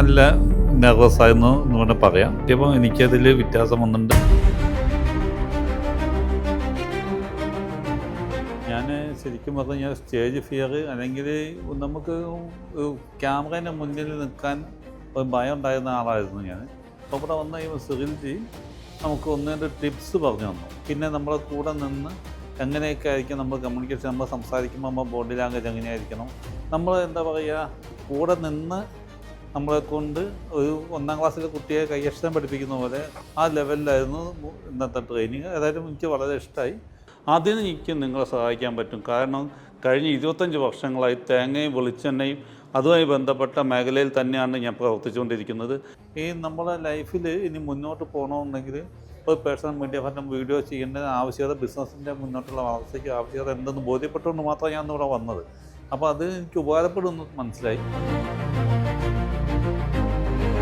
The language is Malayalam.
നല്ല നെർവസായിരുന്നു എന്ന് വേണമെങ്കിൽ പറയാം. ഇപ്പം എനിക്കതിൽ വ്യത്യാസം വന്നിട്ടുണ്ട്. ഞാൻ ശരിക്കും പറഞ്ഞാൽ സ്റ്റേജ് ഫിയർ അല്ലെങ്കിൽ നമുക്ക് ക്യാമറേൻ്റെ മുന്നിൽ നിൽക്കാൻ ഒരു ഭയം ഉണ്ടായിരുന്ന ആളായിരുന്നു ഞാൻ. അപ്പോൾ ഇവിടെ വന്ന ഈ സിറിൽജി നമുക്ക് ഒന്നിൻ്റെ ടിപ്സ് പറഞ്ഞു തന്നു. പിന്നെ നമ്മളെ കൂടെ നിന്ന് എങ്ങനെയൊക്കെ ആയിരിക്കും നമ്മൾ കമ്മ്യൂണിക്കേഷൻ, നമ്മൾ സംസാരിക്കുമ്പോൾ നമ്മൾ ബോഡി ലാംഗ്വേജ് എങ്ങനെയായിരിക്കണം, നമ്മൾ എന്താ പറയുക, കൂടെ നിന്ന് നമ്മളെ കൊണ്ട് ഒരു 1ാം ക്ലാസ്സിലെ കുട്ടിയെ കൈയക്ഷരം പഠിപ്പിക്കുന്ന പോലെ ആ ലെവലിലായിരുന്നു ഇന്നത്തെ ട്രെയിനിങ്. ഏതായാലും എനിക്ക് വളരെ ഇഷ്ടമായി. അതിന് എനിക്ക് നിങ്ങളെ സഹായിക്കാൻ പറ്റും. കാരണം കഴിഞ്ഞ 25 വർഷങ്ങളായി തേങ്ങയും വെളിച്ചെണ്ണയും അതുമായി ബന്ധപ്പെട്ട മേഖലയിൽ തന്നെയാണ് ഞാൻ പ്രവർത്തിച്ചുകൊണ്ടിരിക്കുന്നത്. ഈ നമ്മുടെ ലൈഫിൽ ഇനി മുന്നോട്ട് പോകണമെന്നുണ്ടെങ്കിൽ ഒരു പേഴ്സണൽ മീഡിയ ഫണ്ടും വീഡിയോ ചെയ്യേണ്ട ആവശ്യകത, ബിസിനസ്സിൻ്റെ മുന്നോട്ടുള്ള വളർച്ചയ്ക്ക് ആവശ്യകത എന്തെന്ന് ബോധ്യപ്പെട്ടുകൊണ്ട് മാത്രമാണ് ഞാൻ ഇവിടെ വന്നത്. അപ്പോൾ അത് എനിക്ക് ഉപകാരപ്പെടുമെന്ന് മനസ്സിലായി.